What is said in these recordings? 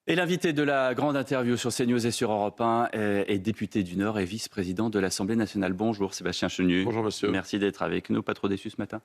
Et l'invité de la grande interview sur CNews et sur Europe 1 est député du Nord et vice-président de l'Assemblée nationale. Bonjour Sébastien Chenu. Bonjour monsieur. Merci d'être avec nous. Pas trop déçu ce matin?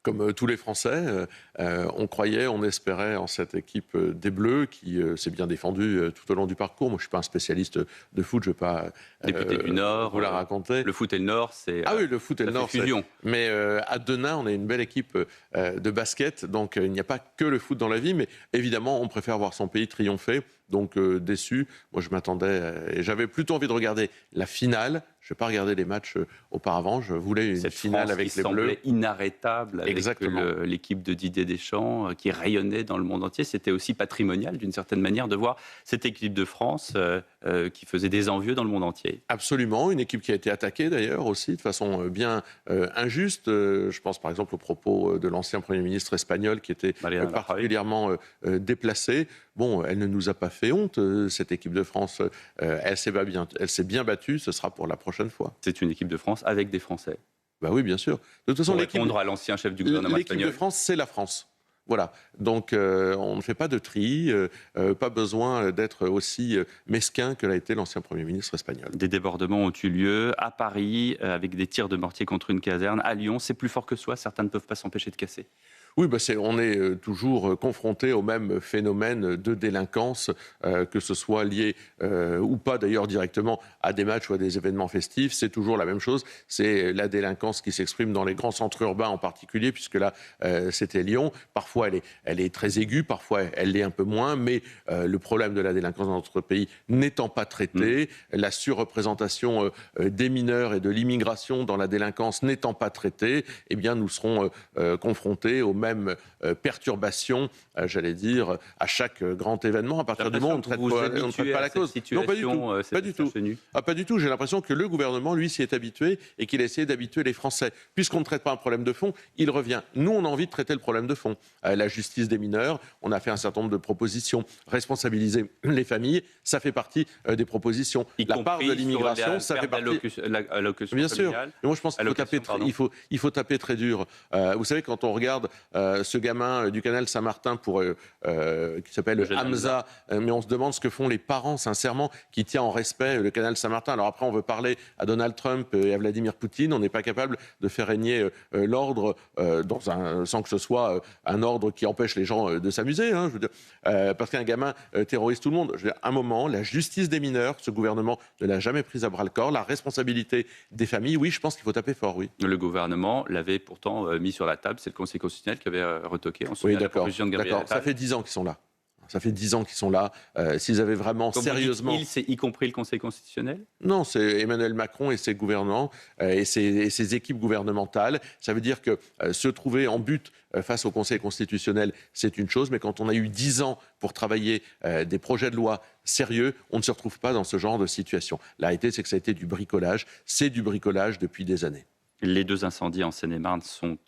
Comme tous les Français, on croyait, on espérait en cette équipe des Bleus qui s'est bien défendue tout au long du parcours. Moi, je ne suis pas un spécialiste de foot, je ne vais pas Député du Nord, vous la raconter. Le foot et le Nord, c'est Ah oui, le foot et le Nord, fusion. Mais à Denain, on a une belle équipe de basket, donc il n'y a pas que le foot dans la vie, mais évidemment, on préfère voir son pays triompher. Donc déçu, moi je m'attendais, et j'avais plutôt envie de regarder la finale. Je n'ai pas regardé les matchs auparavant, je voulais une finale avec les Bleus. Semblait inarrêtable avec Exactement. l'équipe de Didier Deschamps qui rayonnait dans le monde entier. C'était aussi patrimonial d'une certaine manière de voir cette équipe de France qui faisait des envieux dans le monde entier. Absolument, une équipe qui a été attaquée d'ailleurs aussi de façon bien injuste. Je pense par exemple aux propos de l'ancien Premier ministre espagnol qui était particulièrement déplacé. Bon, elle ne nous a pas fait honte, cette équipe de France. Elle s'est bien battue, ce sera pour la prochaine fois. C'est une équipe de France avec des Français. Bah oui, bien sûr. De toute façon, pour répondre à l'ancien chef du gouvernement espagnol. L'équipe de France, c'est la France. Voilà, donc on ne fait pas de tri, pas besoin d'être aussi mesquin que l'a été l'ancien Premier ministre espagnol. Des débordements ont eu lieu à Paris, avec des tirs de mortier contre une caserne. À Lyon, c'est plus fort que soi, certains ne peuvent pas s'empêcher de casser. Oui, on est toujours confronté au même phénomène de délinquance, que ce soit lié ou pas d'ailleurs directement à des matchs ou à des événements festifs. C'est toujours la même chose. C'est la délinquance qui s'exprime dans les grands centres urbains en particulier, puisque là, c'était Lyon. Parfois, elle est très aiguë, parfois, elle l'est un peu moins. Mais le problème de la délinquance dans notre pays n'étant pas traité, la surreprésentation des mineurs et de l'immigration dans la délinquance n'étant pas traitée, eh bien, nous serons confrontés aux mêmes perturbations, j'allais dire, à chaque grand événement. À partir du moment où on ne traite pas la cause. Non, pas du tout. Pas du tout. Pas du tout. J'ai l'impression que le gouvernement, lui, s'y est habitué et qu'il a essayé d'habituer les Français. Puisqu'on ne traite pas un problème de fond, il revient. Nous, on a envie de traiter le problème de fond. La justice des mineurs, on a fait un certain nombre de propositions. Responsabiliser les familles, ça fait partie des propositions. La part de l'immigration, ça fait partie. Bien sûr. Et moi, je pense qu'il faut taper très dur. Vous savez, quand on regarde ce gamin du canal Saint-Martin qui s'appelle Hamza, mais on se demande ce que font les parents, sincèrement, qui tiennent en respect le canal Saint-Martin. Alors après, on veut parler à Donald Trump et à Vladimir Poutine, on n'est pas capable de faire régner l'ordre sans que ce soit un ordre qui empêche les gens de s'amuser, hein, je veux dire, parce qu'un gamin terrorise tout le monde. Je veux dire, à un moment, la justice des mineurs, ce gouvernement ne l'a jamais prise à bras-le-corps, la responsabilité des familles, oui, je pense qu'il faut taper fort, oui. Le gouvernement l'avait pourtant mis sur la table, c'est le Conseil constitutionnel qui avait retoqué. Oui, d'accord. Ça fait 10 ans qu'ils sont là. Ça fait 10 ans qu'ils sont là. S'ils avaient vraiment sérieusement... C'est y compris le Conseil constitutionnel? Non, c'est Emmanuel Macron et ses gouvernants et ses équipes gouvernementales. Ça veut dire que se trouver en but face au Conseil constitutionnel, c'est une chose, mais quand on a eu 10 ans pour travailler des projets de loi sérieux, on ne se retrouve pas dans ce genre de situation. La réalité, c'est que ça a été du bricolage. C'est du bricolage depuis des années. Les 2 incendies en Seine-et-Marne sont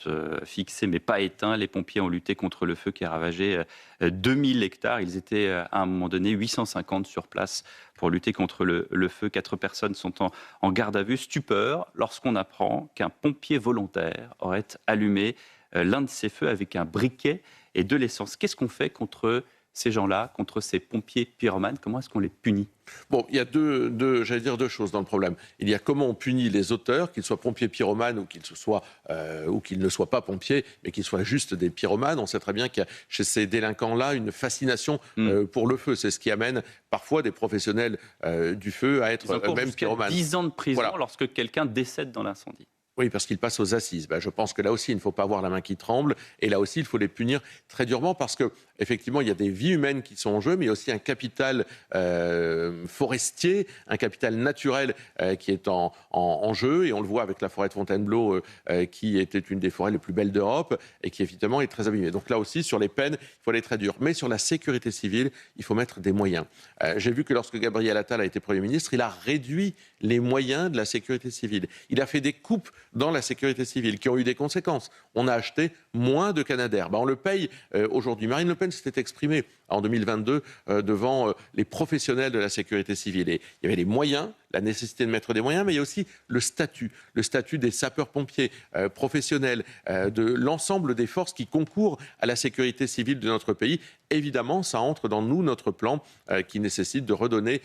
fixés mais pas éteints. Les pompiers ont lutté contre le feu qui a ravagé 2000 hectares. Ils étaient à un moment donné 850 sur place pour lutter contre le feu. 4 personnes sont en garde à vue. Stupeur lorsqu'on apprend qu'un pompier volontaire aurait allumé l'un de ces feux avec un briquet et de l'essence. Qu'est-ce qu'on fait contre ces gens-là, contre ces pompiers pyromanes? Comment est-ce qu'on les punit? Bon, il y a deux choses dans le problème. Il y a comment on punit les auteurs, qu'ils soient pompiers pyromanes ou qu'ils ne soient pas pompiers, mais qu'ils soient juste des pyromanes. On sait très bien qu'il y a chez ces délinquants-là une fascination pour le feu. C'est ce qui amène parfois des professionnels du feu à être eux-mêmes pyromanes. 10 ans de prison voilà. Lorsque quelqu'un décède dans l'incendie. Oui, parce qu'ils passent aux assises. Je pense que là aussi, il ne faut pas avoir la main qui tremble. Et là aussi, il faut les punir très durement parce qu'effectivement, il y a des vies humaines qui sont en jeu, mais il y a aussi un capital forestier, un capital naturel qui est en jeu. Et on le voit avec la forêt de Fontainebleau, qui était une des forêts les plus belles d'Europe et qui, évidemment, est très abîmée. Donc là aussi, sur les peines, il faut aller très dur. Mais sur la sécurité civile, il faut mettre des moyens. J'ai vu que lorsque Gabriel Attal a été Premier ministre, il a réduit les moyens de la sécurité civile. Il a fait des coupes dans la sécurité civile, qui ont eu des conséquences. On a acheté moins de Canadair. On le paye aujourd'hui. Marine Le Pen s'était exprimée en 2022 devant les professionnels de la sécurité civile. Et il y avait les moyens, la nécessité de mettre des moyens, mais il y a aussi le statut des sapeurs-pompiers professionnels, de l'ensemble des forces qui concourent à la sécurité civile de notre pays. Évidemment, ça entre dans notre plan qui nécessite de redonner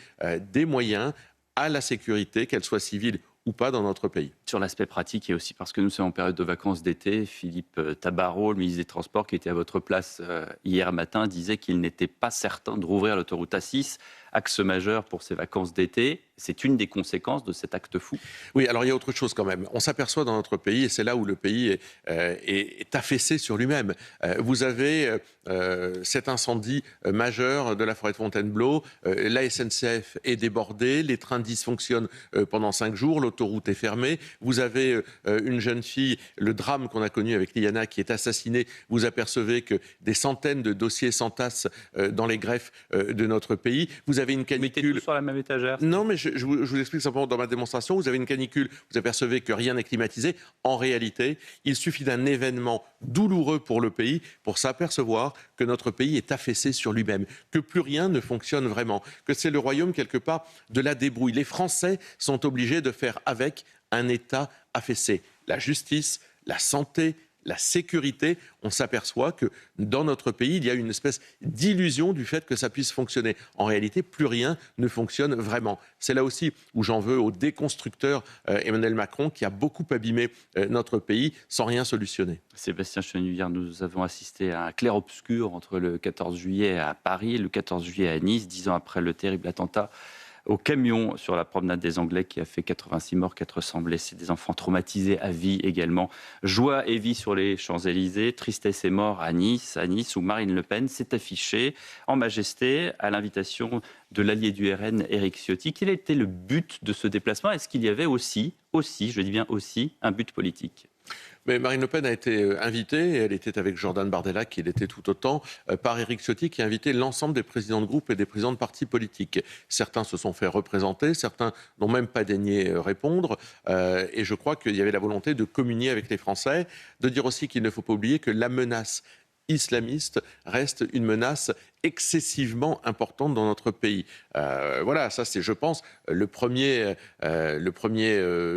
des moyens à la sécurité, qu'elle soit civile ou pas, dans notre pays. Sur l'aspect pratique et aussi parce que nous sommes en période de vacances d'été, Philippe Tabarot, le ministre des Transports, qui était à votre place hier matin, disait qu'il n'était pas certain de rouvrir l'autoroute A6, axe majeur pour ces vacances d'été. C'est une des conséquences de cet acte fou. Oui, alors il y a autre chose quand même. On s'aperçoit dans notre pays, et c'est là où le pays est affaissé sur lui-même. Vous avez cet incendie majeur de la forêt de Fontainebleau, la SNCF est débordée, les trains dysfonctionnent pendant 5 jours, l'autoroute est fermée. Vous avez une jeune fille, le drame qu'on a connu avec Liana, qui est assassinée. Vous apercevez que des centaines de dossiers s'entassent dans les greffes de notre pays. Vous avez une canicule. Mettez tout sur la même étagère. Non, mais je vous explique simplement dans ma démonstration. Vous avez une canicule, vous apercevez que rien n'est climatisé. En réalité, il suffit d'un événement douloureux pour le pays pour s'apercevoir que notre pays est affaissé sur lui-même, que plus rien ne fonctionne vraiment, que c'est le royaume quelque part de la débrouille. Les Français sont obligés de faire avec un État affaissé. La justice, la santé, la sécurité, on s'aperçoit que dans notre pays, il y a une espèce d'illusion du fait que ça puisse fonctionner. En réalité, plus rien ne fonctionne vraiment. C'est là aussi où j'en veux au déconstructeur Emmanuel Macron, qui a beaucoup abîmé notre pays sans rien solutionner. Sébastien Chenuvillard, nous avons assisté à un clair-obscur entre le 14 juillet à Paris et le 14 juillet à Nice, 10 ans après le terrible attentat au camion sur la promenade des Anglais qui a fait 86 morts, 400 blessés, des enfants traumatisés à vie également. Joie et vie sur les Champs-Élysées, tristesse et mort à Nice où Marine Le Pen s'est affichée en majesté à l'invitation de l'allié du RN, Éric Ciotti. Quel était le but de ce déplacement? Est-ce qu'il y avait aussi, je dis bien aussi, un but politique? Mais Marine Le Pen a été invitée, et elle était avec Jordan Bardella, qui l'était tout autant, par Éric Ciotti, qui a invité l'ensemble des présidents de groupe et des présidents de partis politiques. Certains se sont fait représenter, certains n'ont même pas daigné répondre. Et je crois qu'il y avait la volonté de communier avec les Français, de dire aussi qu'il ne faut pas oublier que la menace islamiste reste une menace excessivement importante dans notre pays. Voilà, ça c'est, je pense, le premier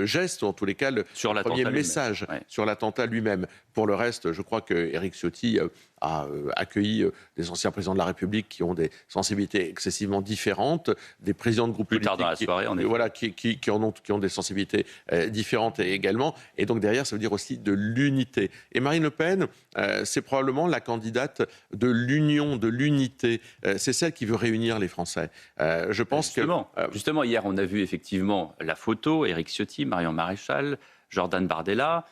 geste, ou en tous les cas le premier message sur l'attentat lui-même. Pour le reste, je crois que Éric Ciotti a accueilli des anciens présidents de la République qui ont des sensibilités excessivement différentes, des présidents de groupes politiques tard dans la soirée, qui ont des sensibilités différentes également. Et donc derrière, ça veut dire aussi de l'unité. Et Marine Le Pen, c'est probablement la candidate de l'union, de l'unité. C'est celle qui veut réunir les Français. Je pense Justement, hier, on a vu effectivement la photo, Éric Ciotti, Marion Maréchal, Jordan Bardella.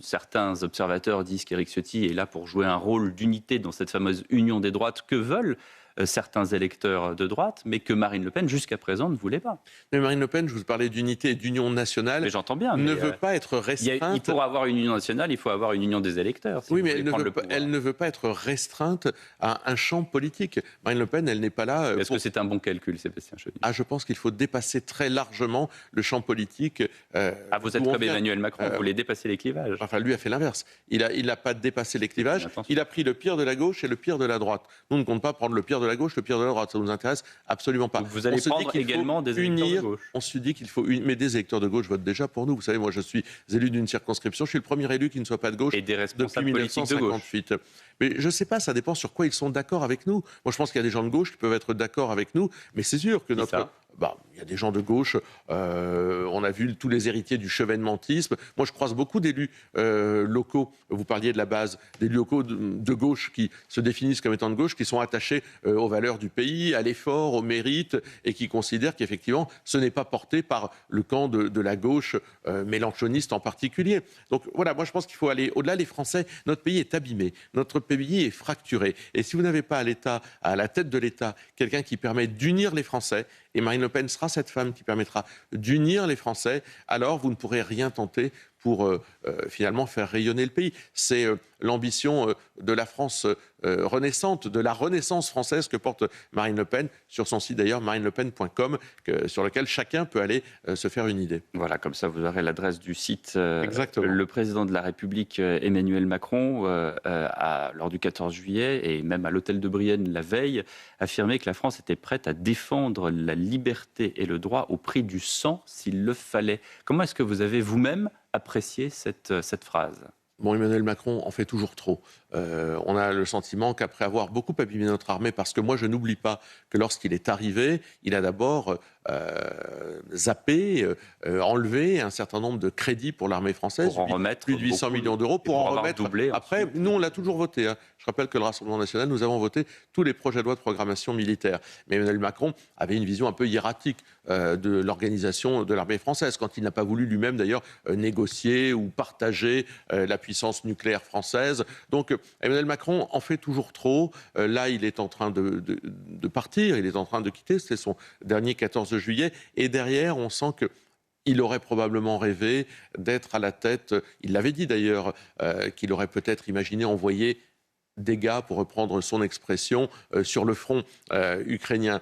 Certains observateurs disent qu'Éric Ciotti est là pour jouer un rôle d'unité dans cette fameuse union des droites que veulent certains électeurs de droite, mais que Marine Le Pen, jusqu'à présent, ne voulait pas. Mais Marine Le Pen, je vous parlais d'unité et d'union nationale, mais j'entends bien, ne veut pas être restreinte. Pour avoir une union nationale, il faut avoir une union des électeurs. Oui, mais elle ne veut pas être restreinte à un champ politique. Marine Le Pen, elle n'est pas là... Est-ce que c'est un bon calcul, Sébastien Chenuvillard? Je pense qu'il faut dépasser très largement le champ politique. Vous êtes comme Emmanuel Macron, vous voulez dépasser les clivages. Enfin, lui a fait l'inverse. Il n'a pas dépassé les clivages. Il a pris le pire de la gauche et le pire de la droite. Nous, on ne compte pas prendre le pire de la gauche, le pire de la droite. Ça ne nous intéresse absolument pas. Donc vous allez prendre également des électeurs de gauche. On se dit qu'il faut unir. Mais des électeurs de gauche votent déjà pour nous. Vous savez, moi, je suis élu d'une circonscription. Je suis le premier élu qui ne soit pas de gauche et des responsables depuis 1958. Mais je ne sais pas, ça dépend sur quoi ils sont d'accord avec nous. Moi, je pense qu'il y a des gens de gauche qui peuvent être d'accord avec nous, mais c'est sûr que il y a des gens de gauche, on a vu tous les héritiers du chevènementisme. Moi, je croise beaucoup d'élus locaux, vous parliez de la base, d'élus locaux de gauche qui se définissent comme étant de gauche, qui sont attachés aux valeurs du pays, à l'effort, au mérite, et qui considèrent qu'effectivement, ce n'est pas porté par le camp de la gauche mélenchoniste en particulier. Donc voilà, moi je pense qu'il faut aller au-delà. Les Français, notre pays est abîmé, notre pays est fracturé. Et si vous n'avez pas à la tête de l'État, quelqu'un qui permet d'unir les Français, et Marine Le Pen sera cette femme qui permettra d'unir les Français, alors vous ne pourrez rien tenter pour finalement faire rayonner le pays. C'est l'ambition de la France renaissante, de la renaissance française que porte Marine Le Pen, sur son site d'ailleurs, marinelepen.com, sur lequel chacun peut aller se faire une idée. Voilà, comme ça vous aurez l'adresse du site. Exactement. Le président de la République, Emmanuel Macron, lors du 14 juillet, et même à l'hôtel de Brienne la veille, affirmait que la France était prête à défendre la liberté et le droit au prix du sang s'il le fallait. Comment est-ce que vous avez vous-même apprécié cette phrase ? Bon, Emmanuel Macron en fait toujours trop. On a le sentiment qu'après avoir beaucoup abîmé notre armée, parce que moi je n'oublie pas que lorsqu'il est arrivé, il a d'abord zappé, enlevé un certain nombre de crédits pour l'armée française, pour en remettre plus de 800 millions d'euros, pour en remettre. Doublé, après, nous on l'a toujours voté. Je rappelle que le Rassemblement national, nous avons voté tous les projets de loi de programmation militaire. Mais Emmanuel Macron avait une vision un peu hiératique de l'organisation de l'armée française, quand il n'a pas voulu lui-même d'ailleurs négocier ou partager la puissance nucléaire française. Donc Emmanuel Macron en fait toujours trop. Là, il est en train de partir, il est en train de quitter. C'est son dernier 14 juillet. Et derrière, on sent que il aurait probablement rêvé d'être à la tête, il l'avait dit d'ailleurs, qu'il aurait peut-être imaginé envoyer des gars, pour reprendre son expression, sur le front ukrainien.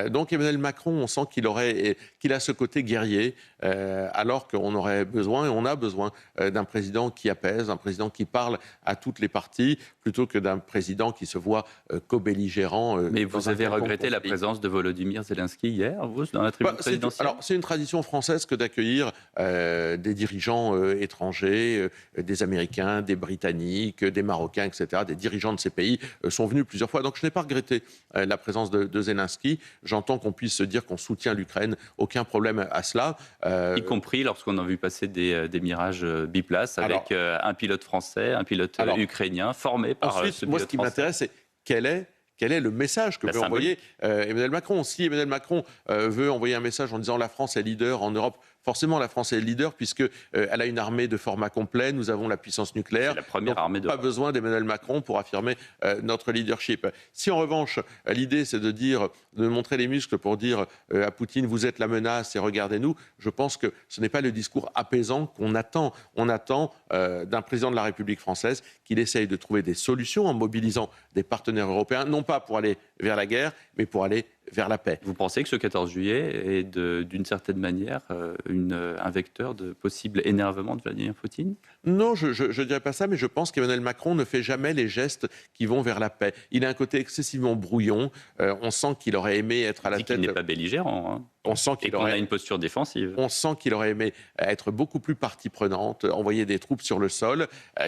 Donc Emmanuel Macron, on sent qu'il a ce côté guerrier, alors qu'on aurait besoin, et on a besoin, d'un président qui apaise, un président qui parle à toutes les parties, plutôt que d'un président qui se voit co-belligérant. Mais vous avez regretté la présence de Volodymyr Zelensky hier, vous, dans la tribune présidentielle ? Alors, c'est une tradition française que d'accueillir des dirigeants étrangers, des Américains, des Britanniques, des Marocains, etc., des dirigeants de ces pays sont venus plusieurs fois. Donc je n'ai pas regretté la présence de Zelensky. J'entends qu'on puisse se dire qu'on soutient l'Ukraine. Aucun problème à cela. Y compris lorsqu'on a vu passer des Mirages biplaces avec un pilote français, un pilote ukrainien formé par ensuite, ce pilote moi, ce qui français. m'intéresse, c'est quel est le message que veut envoyer Emmanuel Macron. Si Emmanuel Macron veut envoyer un message en disant la France est leader en Europe, forcément la France est leader puisqu'elle a une armée de format complet, nous avons la puissance nucléaire. C'est la première armée d'Europe. Pas besoin d'Emmanuel Macron pour affirmer notre leadership. Si en revanche l'idée c'est de montrer les muscles pour dire à Poutine vous êtes la menace et regardez-nous, je pense que ce n'est pas le discours apaisant qu'on attend. On attend d'un président de la République française qu'il essaye de trouver des solutions en mobilisant des partenaires européens, non pas pour aller vers la guerre, mais pour aller vers la paix. Vous pensez que ce 14 juillet est d'une certaine manière un vecteur de possible énervement de Vladimir Poutine ? Non, je ne dirais pas ça, mais je pense qu'Emmanuel Macron ne fait jamais les gestes qui vont vers la paix. Il a un côté excessivement brouillon. On sent qu'il aurait aimé être à la tête... Il n'est pas belligérant. Hein. On sent qu'il qu'on a une posture défensive. On sent qu'il aurait aimé être beaucoup plus partie prenante, envoyer des troupes sur le sol,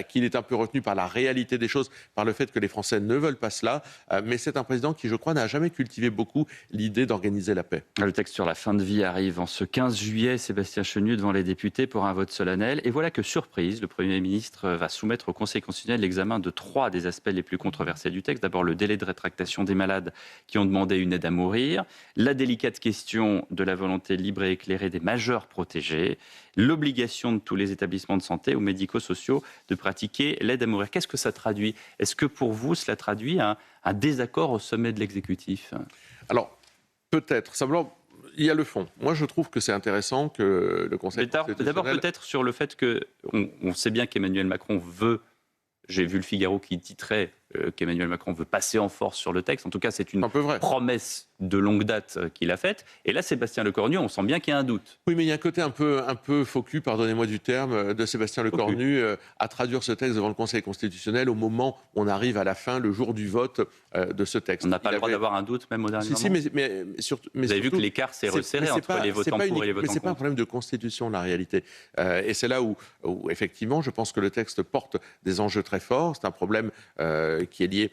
qu'il est un peu retenu par la réalité des choses, par le fait que les Français ne veulent pas cela. Mais c'est un président qui, je crois, n'a jamais cultivé beaucoup l'idée d'organiser la paix. Le texte sur la fin de vie arrive en ce 15 juillet, Sébastien Chenu devant les députés pour un vote solennel. Et voilà que, surprise, le Premier ministre va soumettre au Conseil constitutionnel l'examen de 3 des aspects les plus controversés du texte. D'abord, le délai de rétractation des malades qui ont demandé une aide à mourir, la délicate question de la volonté libre et éclairée des majeurs protégés, l'obligation de tous les établissements de santé ou médico-sociaux de pratiquer l'aide à mourir. Qu'est-ce que ça traduit ? Est-ce que pour vous, cela traduit un désaccord au sommet de l'exécutif ? Alors, peut-être. Simplement, il y a le fond. Moi, je trouve que c'est intéressant que le Conseil constitutionnel... D'abord, peut-être sur le fait qu'on sait bien qu'Emmanuel Macron veut... J'ai vu le Figaro qui titrait qu'Emmanuel Macron veut passer en force sur le texte. En tout cas, c'est une promesse de longue date qu'il a faite. Et là, Sébastien Lecornu, on sent bien qu'il y a un doute. Oui, mais il y a un côté un peu faux cul, pardonnez-moi du terme, de Sébastien Lecornu à traduire ce texte devant le Conseil constitutionnel au moment où on arrive à la fin, le jour du vote de ce texte. On n'a pas le droit d'avoir un doute, même au dernier moment. Mais surtout, vous avez vu que l'écart s'est resserré entre les votants pour et les votants contre. Mais ce n'est pas un problème de constitution, la réalité. Et c'est là où, effectivement, je pense que le texte porte des enjeux très forts. C'est un problème qui est lié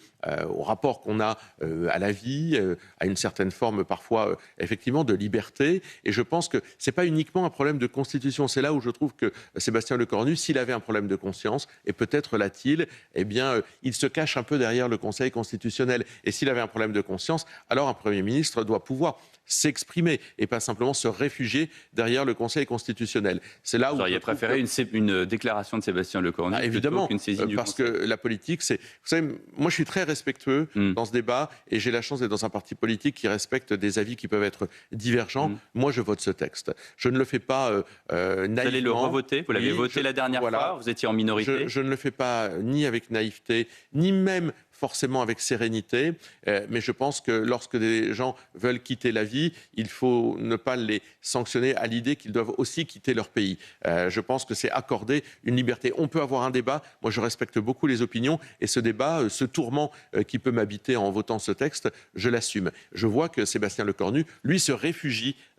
au rapport qu'on a à la vie, à une certaine forme parfois effectivement de liberté. Et je pense que c'est pas uniquement un problème de constitution. C'est là où je trouve que Sébastien Lecornu, s'il avait un problème de conscience, et peut-être l'a-t-il, eh bien, il se cache un peu derrière le Conseil constitutionnel. Et s'il avait un problème de conscience, alors un Premier ministre doit pouvoir s'exprimer et pas simplement se réfugier derrière le Conseil constitutionnel. C'est là où vous auriez préféré une déclaration de Sébastien Lecornu évidemment, plutôt qu'une saisine du parce Conseil. que la politique, c'est... Vous savez, moi je suis très respectueux dans ce débat et j'ai la chance d'être dans un parti politique qui respecte des avis qui peuvent être divergents. Moi je vote ce texte. Je ne le fais pas naïvement. Vous allez le revoter? Vous l'avez voté la dernière fois, vous étiez en minorité. Je ne le fais pas ni avec naïveté, ni même forcément avec sérénité, mais je pense que lorsque des gens veulent quitter la vie, il faut ne pas les sanctionner à l'idée qu'ils doivent aussi quitter leur pays. Je pense que c'est accorder une liberté. On peut avoir un débat, moi je respecte beaucoup les opinions, et ce débat, ce tourment qui peut m'habiter en votant ce texte, je l'assume. Je vois que Sébastien Lecornu, lui, se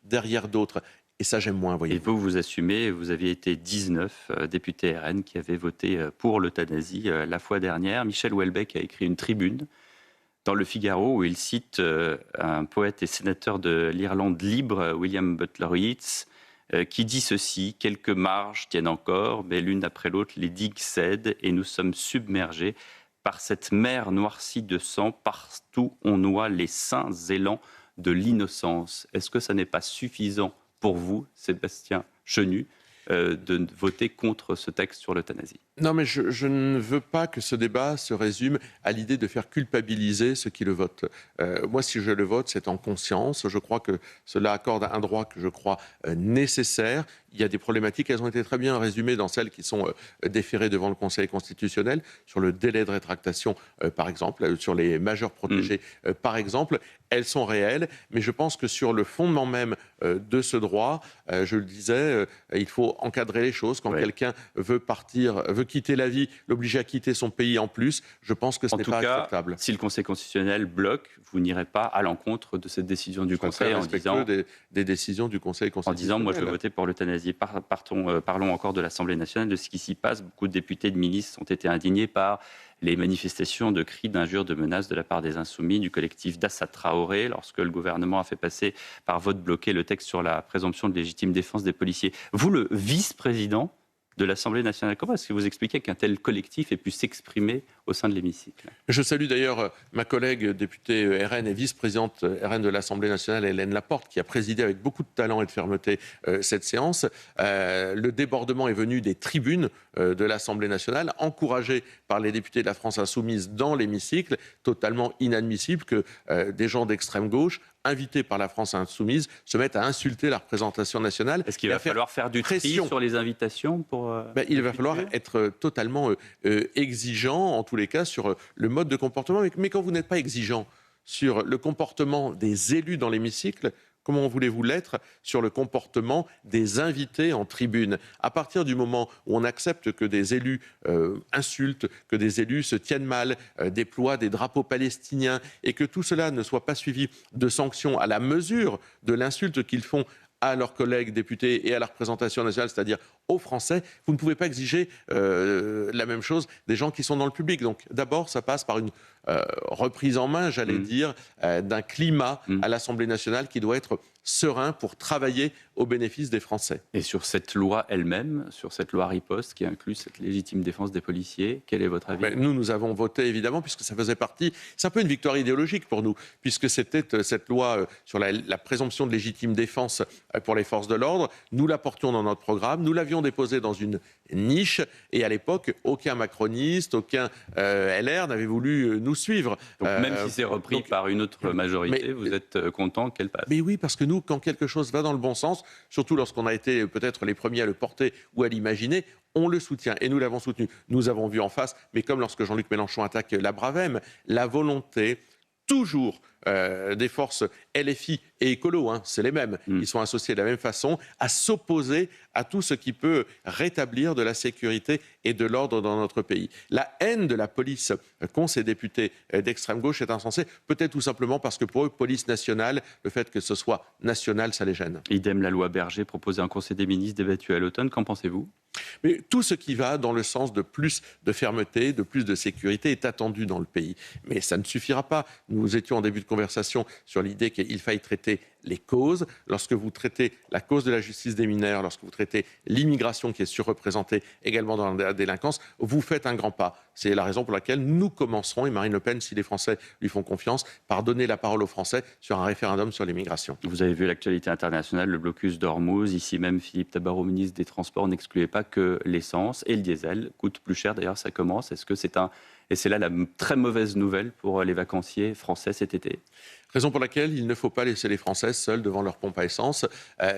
derrière d'autres. Et ça, j'aime moins, voyez. Et vous assumez, vous aviez été 19 députés RN qui avaient voté pour l'euthanasie la fois dernière. Michel Houellebecq a écrit une tribune dans le Figaro où il cite un poète et sénateur de l'Irlande libre, William Butler Yeats, qui dit ceci: « Quelques marges tiennent encore, mais l'une après l'autre, les digues cèdent et nous sommes submergés par cette mer noircie de sang. Partout on noie les saints élans de l'innocence. » Est-ce que ça n'est pas suffisant pour vous, Sébastien Chenu, de voter contre ce texte sur l'euthanasie? Non, mais je ne veux pas que ce débat se résume à l'idée de faire culpabiliser ceux qui le votent. Moi, si je le vote, c'est en conscience. Je crois que cela accorde un droit que je crois nécessaire. Il y a des problématiques, elles ont été très bien résumées dans celles qui sont déférées devant le Conseil constitutionnel, sur le délai de rétractation, par exemple, sur les majeurs protégés, par exemple. Elles sont réelles, mais je pense que sur le fondement même de ce droit, je le disais, il faut encadrer les choses. Quand quelqu'un veut partir, veut quitter la vie, l'obliger à quitter son pays en plus, je pense que ce n'est pas acceptable. Si le Conseil constitutionnel bloque, vous n'irez pas à l'encontre de cette décision du Conseil en disant des décisions du Conseil constitutionnel. En disant, moi je veux voter pour l'euthanasie. Parlons encore de l'Assemblée nationale, de ce qui s'y passe. Beaucoup de députés, de ministres ont été indignés par les manifestations de cris, d'injures, de menaces de la part des Insoumis, du collectif d'Assa Traoré, lorsque le gouvernement a fait passer par vote bloqué le texte sur la présomption de légitime défense des policiers. Vous, le vice-président de l'Assemblée nationale, comment est-ce que vous expliquez qu'un tel collectif ait pu s'exprimer au sein de l'hémicycle? Je salue d'ailleurs ma collègue députée RN et vice-présidente RN de l'Assemblée nationale, Hélène Laporte, qui a présidé avec beaucoup de talent et de fermeté cette séance. Le débordement est venu des tribunes de l'Assemblée nationale, encouragé par les députés de la France insoumise dans l'hémicycle, totalement inadmissible que des gens d'extrême gauche, invités par la France insoumise, se mettent à insulter la représentation nationale. Est-ce qu'il va falloir faire du tri sur les invitations pour il va falloir être totalement exigeant, en tous les cas, sur le mode de comportement. Mais quand vous n'êtes pas exigeant sur le comportement des élus dans l'hémicycle, comment voulez-vous l'être sur le comportement des invités en tribune? À partir du moment où on accepte que des élus insultent, que des élus se tiennent mal, déploient des drapeaux palestiniens, et que tout cela ne soit pas suivi de sanctions à la mesure de l'insulte qu'ils font à leurs collègues députés et à la représentation nationale, c'est-à-dire aux Français, vous ne pouvez pas exiger la même chose des gens qui sont dans le public. Donc d'abord, ça passe par une reprise en main, j'allais dire, d'un climat à l'Assemblée nationale qui doit être serein pour travailler au bénéfice des Français. Et sur cette loi elle-même, sur cette loi riposte qui inclut cette légitime défense des policiers, quel est votre avis? Nous avons voté évidemment, puisque ça faisait partie, c'est un peu une victoire idéologique pour nous, puisque c'était cette loi sur la présomption de légitime défense pour les forces de l'ordre. Nous la portions dans notre programme, nous l'avions déposée dans une niche, et à l'époque, aucun macroniste, aucun LR n'avait voulu nous suivre. Donc même si c'est repris par une autre majorité, vous êtes content qu'elle passe? Mais oui, parce que nous, quand quelque chose va dans le bon sens, surtout lorsqu'on a été peut-être les premiers à le porter ou à l'imaginer, on le soutient, et nous l'avons soutenu. Nous avons vu en face, mais comme lorsque Jean-Luc Mélenchon attaque la Bravem, la volonté toujours des forces LFI et écolo, c'est les mêmes, ils sont associés de la même façon, à s'opposer à tout ce qui peut rétablir de la sécurité et de l'ordre dans notre pays. La haine de la police qu'ont ces députés d'extrême gauche est insensée, peut-être tout simplement parce que pour eux, police nationale, le fait que ce soit national, ça les gêne. Idem, la loi Berger proposait un conseil des ministres débattu à l'automne, qu'en pensez-vous? Mais tout ce qui va dans le sens de plus de fermeté, de plus de sécurité est attendu dans le pays. Mais ça ne suffira pas. Nous étions en début de conversation sur l'idée qu'il faille traiter les causes. Lorsque vous traitez la cause de la justice des mineurs, lorsque vous traitez l'immigration qui est surreprésentée également dans la délinquance, vous faites un grand pas. C'est la raison pour laquelle nous commencerons, et Marine Le Pen, si les Français lui font confiance, par donner la parole aux Français sur un référendum sur l'immigration. Vous avez vu l'actualité internationale, le blocus d'Ormuz. Ici même, Philippe Tabarot, ministre des Transports, n'excluait pas que l'essence et le diesel coûtent plus cher. D'ailleurs, ça commence. Est-ce que c'est un... Et c'est là la très mauvaise nouvelle pour les vacanciers français cet été. Raison pour laquelle il ne faut pas laisser les Français seuls devant leur pompe à essence.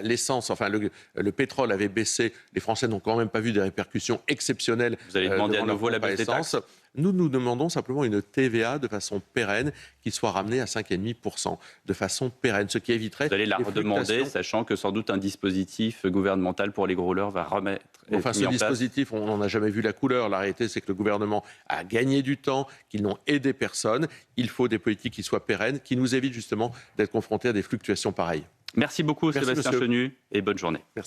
L'essence, enfin le pétrole avait baissé. Les Français n'ont quand même pas vu des répercussions exceptionnelles. Vous allez demander à nouveau la baisse des taxes ? Nous demandons simplement une TVA de façon pérenne qui soit ramenée à 5,5% de façon pérenne, ce qui éviterait... Vous allez la redemander, sachant que sans doute un dispositif gouvernemental pour les gros rouleurs va remettre... Enfin, ce dispositif, on n'en a jamais vu la couleur. La réalité, c'est que le gouvernement a gagné du temps, qu'ils n'ont aidé personne. Il faut des politiques qui soient pérennes, qui nous évitent justement d'être confrontés à des fluctuations pareilles. Merci beaucoup, Sébastien Chenu, et bonne journée. Merci.